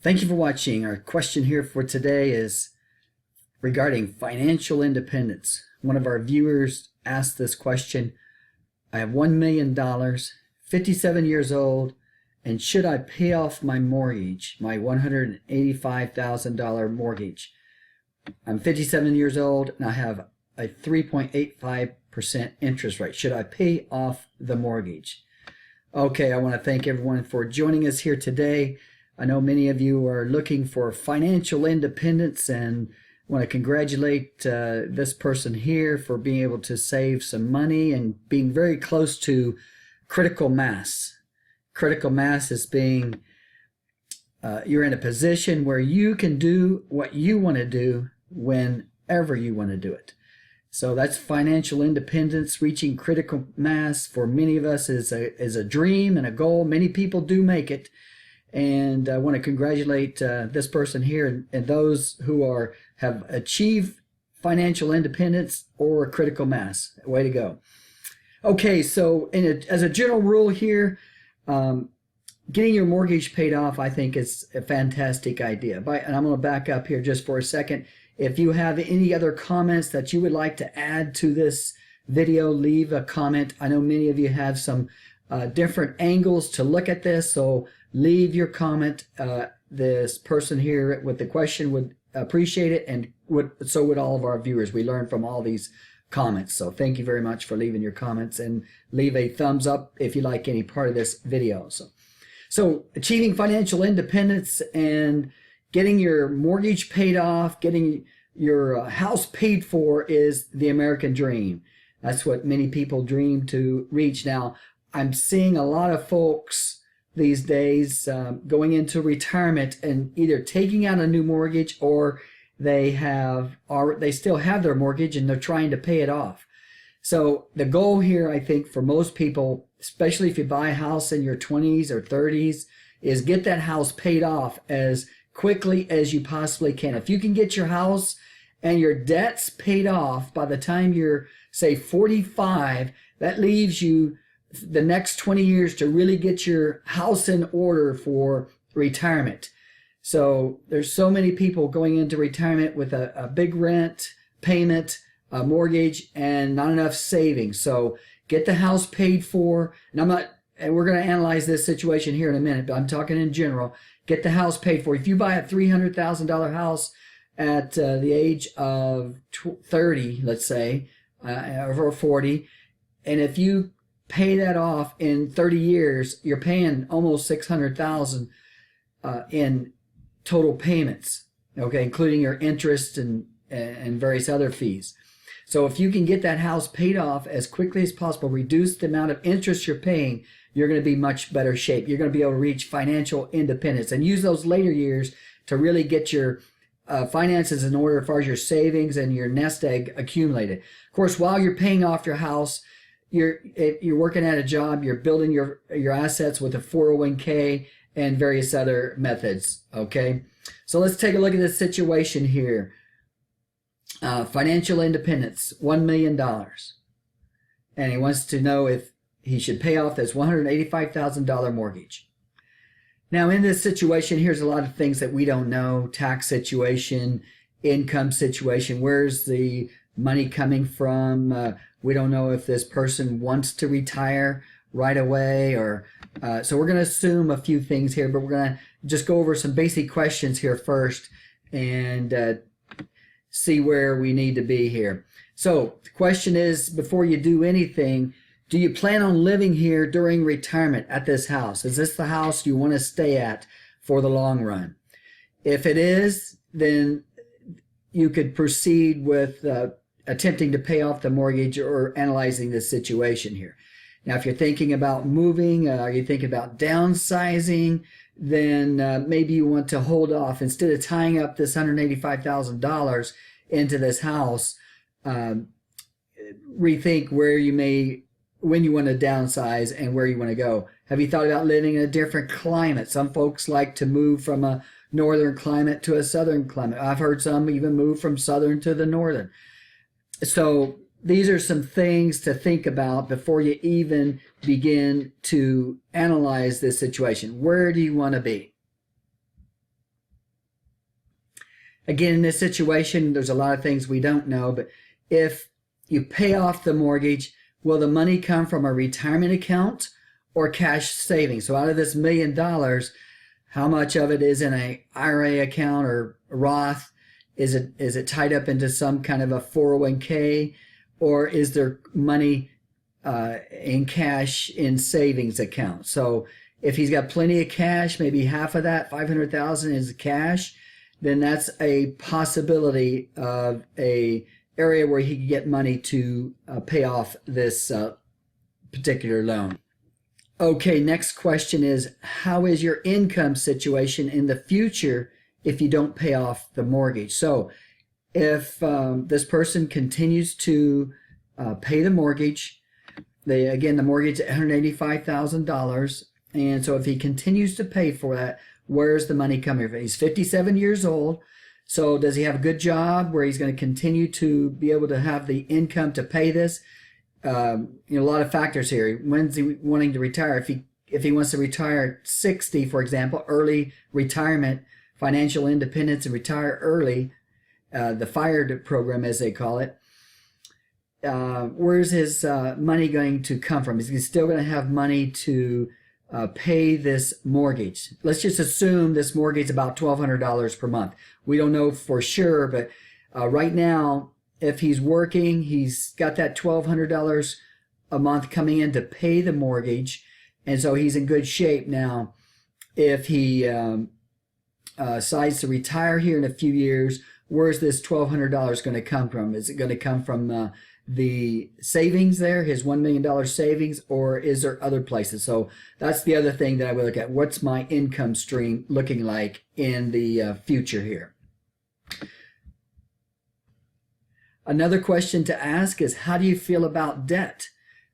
Thank you for watching. Our question here for today is regarding financial independence. One of our viewers asked this question. I have $1 million, 57 years old, and should I pay off my mortgage, my $185,000 mortgage? I'm 57 years old and I have a 3.85% interest rate. Should I pay off the mortgage? Okay, I want to thank everyone for joining us here today. I know many of you are looking for financial independence, and I want to congratulate this person here for being able to save some money and being very close to critical mass. Critical mass is being, you're in a position where you can do what you want to do whenever you want to do it. So that's financial independence. Reaching critical mass for many of us is a dream and a goal. Many people do make it. And I want to congratulate this person here and those who have achieved financial independence or critical mass. Way to go. Okay, so as a general rule here, getting your mortgage paid off, I think, is a fantastic idea. And I'm going to back up here just for a second. If you have any other comments that you would like to add to this video, leave a comment. I know many of you have some different angles to look at this, so leave your comment. This person here with the question would appreciate it, and so would all of our viewers. We learn from all these comments, so thank you very much for leaving your comments, and leave a thumbs up if you like any part of this video. So achieving financial independence and getting your mortgage paid off, getting your house paid for is the American dream. That's what many people dream to reach. Now, I'm seeing a lot of folks these days going into retirement and either taking out a new mortgage, or they still have their mortgage and they're trying to pay it off. So the goal here, I think, for most people, especially if you buy a house in your 20s or 30s, is get that house paid off as quickly as you possibly can. If you can get your house and your debts paid off by the time you're, say, 45, that leaves you the next 20 years to really get your house in order for retirement. So there's so many people going into retirement with a big rent payment, a mortgage, and not enough savings. So get the house paid for. And we're going to analyze this situation here in a minute, but I'm talking in general. Get the house paid for. If you buy a $300,000 house at the age of 30, let's say, or 40, and if you pay that off in 30 years, you're paying almost $600,000 in total payments, okay, including your interest and various other fees. So if you can get that house paid off as quickly as possible, reduce the amount of interest you're paying, you're going to be much better shape. You're going to be able to reach financial independence and use those later years to really get your finances in order as far as your savings and your nest egg accumulated. Of course, while you're paying off your house, you're working at a job, you're building your assets with a 401k and various other methods, okay? So let's take a look at this situation here. Financial independence, $1 million. And he wants to know if he should pay off this $185,000 mortgage. Now, in this situation, here's a lot of things that we don't know. Tax situation, income situation, where's the money coming from? We don't know if this person wants to retire right away, or so we're going to assume a few things here, but we're going to just go over some basic questions here first and see where we need to be here. So the question is, before you do anything, do you plan on living here during retirement at this house? Is this the house you want to stay at for the long run? If it is, then you could proceed with attempting to pay off the mortgage or analyzing this situation here. Now, if you're thinking about moving, are you thinking about downsizing, then maybe you want to hold off. Instead of tying up this $185,000 into this house, rethink when you want to downsize and where you want to go. Have you thought about living in a different climate? Some folks like to move from a northern climate to a southern climate. I've heard some even move from southern to the northern. So these are some things to think about before you even begin to analyze this situation. Where do you want to be? Again, in this situation, there's a lot of things we don't know, but if you pay off the mortgage, will the money come from a retirement account or cash savings? So out of this $1 million, how much of it is in an IRA account or Roth? Is it tied up into some kind of a 401k, or is there money in cash in savings account? So if he's got plenty of cash, maybe half of that, 500,000 is cash, then that's a possibility of a area where he could get money to pay off this particular loan. Okay, next question is, how is your income situation in the future if you don't pay off the mortgage? So if this person continues to pay the mortgage, the mortgage is $185,000, and so if he continues to pay for that, where's the money coming from? He's 57 years old, so does he have a good job where he's going to continue to be able to have the income to pay this? A lot of factors here. When's he wanting to retire? If he wants to retire at 60, for example, early retirement, financial independence, and retire early, the FIRE program as they call it, where's his money going to come from? Is he still going to have money to pay this mortgage? Let's just assume this mortgage is about $1,200 per month. We don't know for sure, but right now, if he's working, he's got that $1,200 a month coming in to pay the mortgage, and so he's in good shape. Now, if he decides to retire here in a few years, where's this $1,200 going to come from? Is it going to come from the savings there, his $1 million savings, or is there other places? So that's the other thing that I would look at. What's my income stream looking like in the future here? Another question to ask is, how do you feel about debt?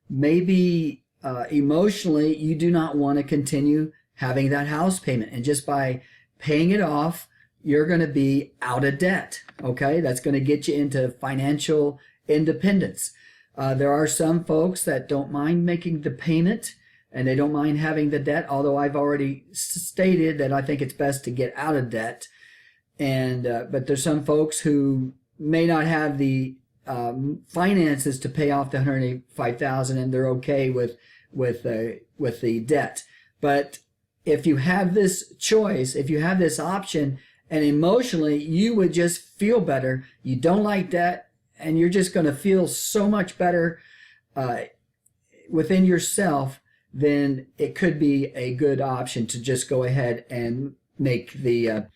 Maybe emotionally you do not want to continue having that house payment, and just by paying it off, you're going to be out of debt. Okay, that's going to get you into financial independence. There are some folks that don't mind making the payment and they don't mind having the debt, although I've already stated that I think it's best to get out of debt. And but there's some folks who may not have the finances to pay off the $185,000, and they're okay with the debt. But if you have this choice, if you have this option, and emotionally you would just feel better, you don't like debt, and you're just going to feel so much better within yourself, then it could be a good option to just go ahead and make the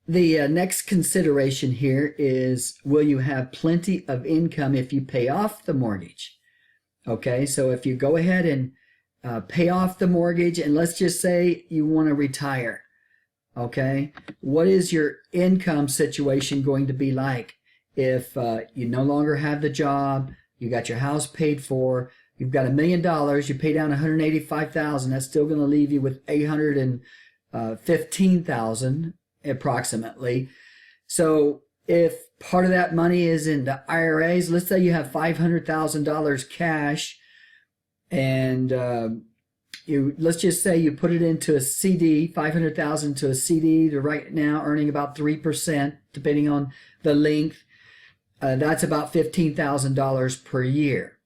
next consideration here is, will you have plenty of income if you pay off the mortgage? Okay, so if you go ahead and pay off the mortgage, and let's just say you want to retire, okay, what is your income situation going to be like if you no longer have the job, you got your house paid for, you've got $1 million, you pay down $185,000, that's still going to leave you with $815,000 approximately. So if part of that money is in the IRAs, let's say you have $500,000 cash, and let's just say you put it into a CD, $500,000 to a CD. They're right now earning about 3%, depending on the length. That's about $15,000 per year.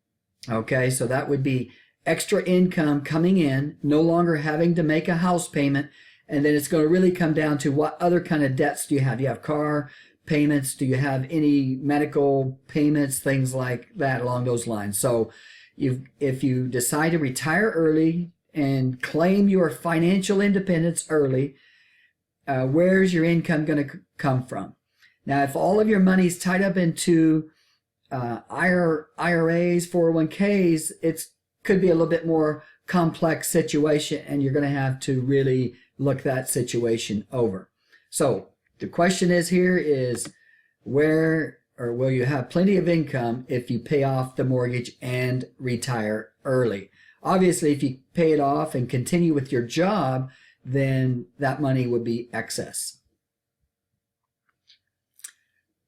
Okay, so that would be extra income coming in, no longer having to make a house payment. And then it's going to really come down to, what other kind of debts do you have? Do you have car payments? Do you have any medical payments? Things like that along those lines. So if you decide to retire early and claim your financial independence early, where's your income going to come from? Now, if all of your money is tied up into IRAs, 401ks, it could be a little bit more complex situation, and you're going to have to really look that situation over. So the question is here is, where or will you have plenty of income if you pay off the mortgage and retire early? Obviously, if you pay it off and continue with your job, then that money would be excess.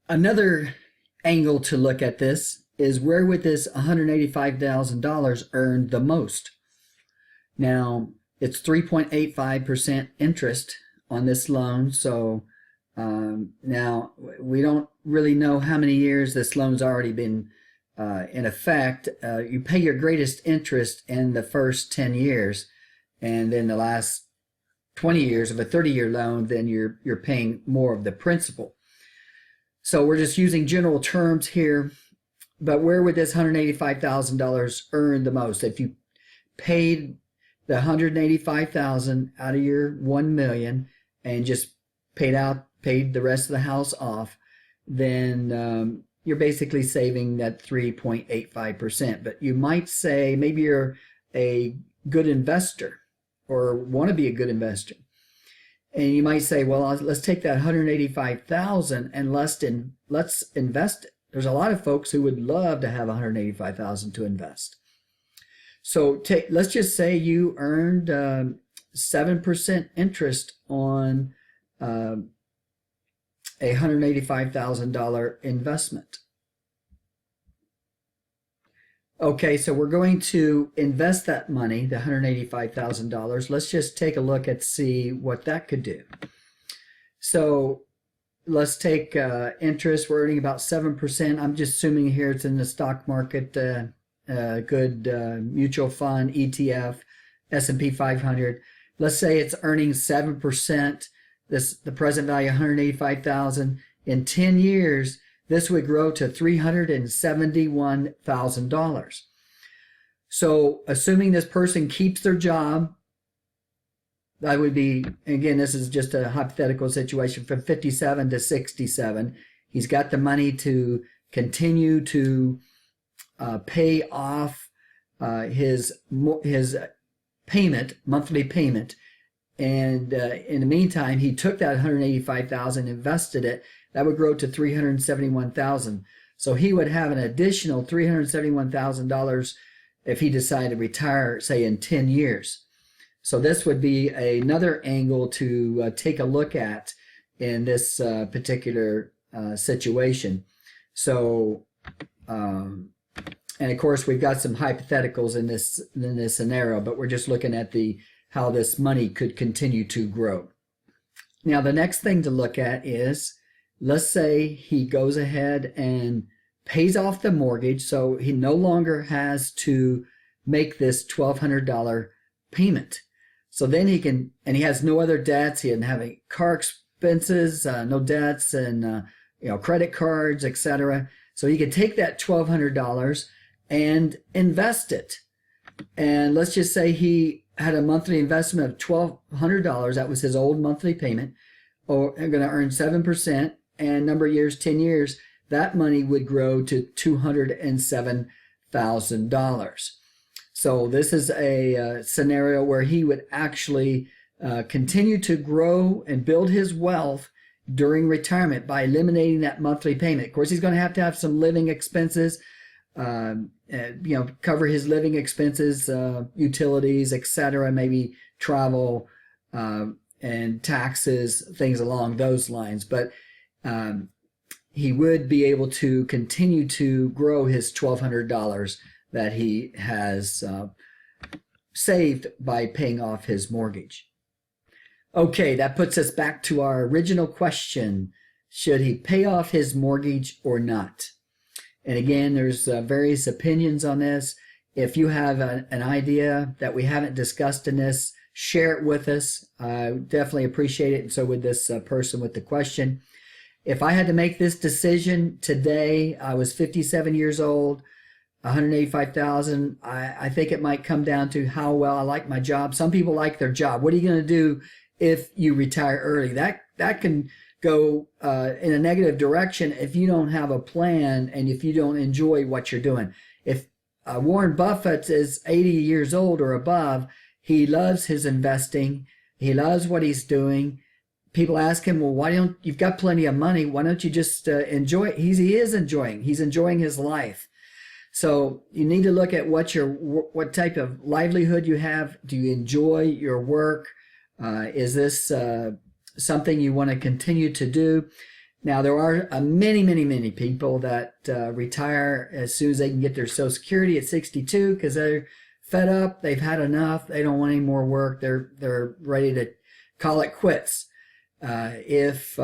Another angle to look at this is, where would this $185,000 earn the most? Now, it's 3.85% interest on this loan, so Now, we don't really know how many years this loan's already been in effect. You pay your greatest interest in the first 10 years, and then the last 20 years of a 30-year loan, then you're paying more of the principal. So we're just using general terms here, but where would this $185,000 earn the most? If you paid the $185,000 out of your $1 million and just paid the rest of the house off, then you're basically saving that 3.85%. But you might say maybe you're a good investor or want to be a good investor. And you might say, well, let's take that $185,000 and let's invest it. There's a lot of folks who would love to have $185,000 to invest. So let's just say you earned 7% interest on a $185,000 investment. Okay, so we're going to invest that money, the $185,000. Let's just take a look and see what that could do. So let's take interest. We're earning about 7%. I'm just assuming here it's in the stock market, good mutual fund, ETF, S&P 500. Let's say it's earning 7%. The present value, $185,000. In 10 years, this would grow to $371,000. So assuming this person keeps their job, that would be, again, this is just a hypothetical situation, from 57 to 67. He's got the money to continue to pay off his payment, monthly payment. And in the meantime, he took that $185,000, invested it. That would grow to $371,000. So he would have an additional $371,000 if he decided to retire, say, in 10 years. So this would be another angle to take a look at in this particular situation. So, and of course, we've got some hypotheticals in this scenario, but we're just looking at how this money could continue to grow. Now, the next thing to look at is, let's say he goes ahead and pays off the mortgage, so he no longer has to make this $1,200 payment. So then he has no other debts. He doesn't have any car expenses, no debts, and credit cards, etc. So he could take that $1,200 and invest it. And let's just say he had a monthly investment of $1,200. That was his old monthly payment. Or I'm going to earn 7%, and number of years, 10 years, that money would grow to $207,000. So this is a scenario where he would actually continue to grow and build his wealth during retirement by eliminating that monthly payment. Of course, he's going to have some living expenses, cover his living expenses, utilities, etc., maybe travel and taxes, things along those lines. But he would be able to continue to grow his $1,200 that he has saved by paying off his mortgage. Okay, that puts us back to our original question. Should he pay off his mortgage or not? And again, there's various opinions on this. If you have an idea that we haven't discussed in this, share it with us. I definitely appreciate it, and so would this person with the question. If I had to make this decision today, I was 57 years old, $185,000. I think it might come down to how well I like my job. Some people like their job. What are you going to do if you retire early? That can go in a negative direction if you don't have a plan and if you don't enjoy what you're doing. If Warren Buffett is 80 years old or above, he loves his investing. He loves what he's doing. People ask him, well, you've got plenty of money. Why don't you just enjoy it? He is enjoying. He's enjoying his life. So you need to look at what type of livelihood you have. Do you enjoy your work? Is this something you want to continue to do? Now, there are many, many, many people that retire as soon as they can get their Social Security at 62 because they're fed up. They've had enough. They don't want any more work. They're ready to call it quits. If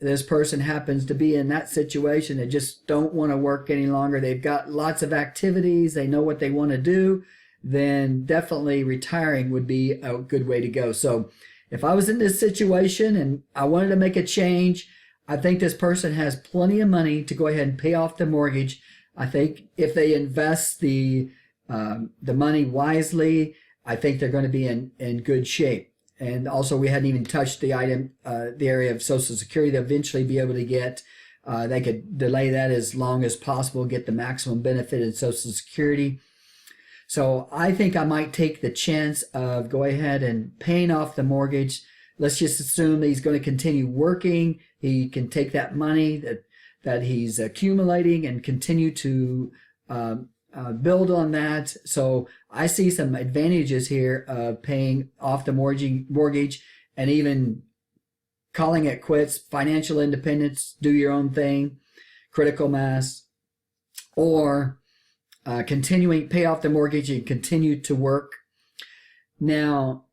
this person happens to be in that situation, they just don't want to work any longer, they've got lots of activities, they know what they want to do, then definitely retiring would be a good way to go. So if I was in this situation and I wanted to make a change, I think this person has plenty of money to go ahead and pay off the mortgage. I think if they invest the money wisely, I think they're going to be in good shape. And also, we hadn't even touched the area of Social Security. They'll eventually be able to get, they could delay that as long as possible, get the maximum benefit in Social Security. So I think I might take the chance of go ahead and paying off the mortgage. Let's just assume that he's going to continue working. He can take that money that he's accumulating and continue to build on that. So I see some advantages here of paying off the mortgage and even calling it quits, financial independence, do your own thing, critical mass, or continuing, pay off the mortgage and continue to work. Now,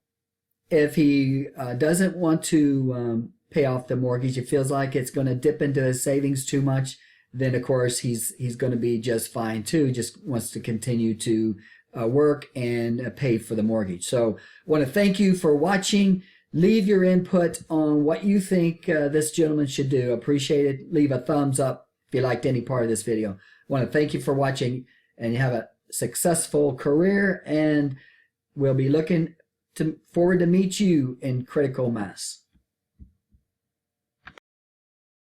if he doesn't want to pay off the mortgage, it feels like it's going to dip into his savings too much, then of course he's going to be just fine too. Just wants to continue to work and pay for the mortgage. So I want to thank you for watching. Leave your input on what you think this gentleman should do. Appreciate it. Leave a thumbs up if you liked any part of this video. I want to thank you for watching, and you have a successful career, and we'll be looking forward to meet you in critical mass.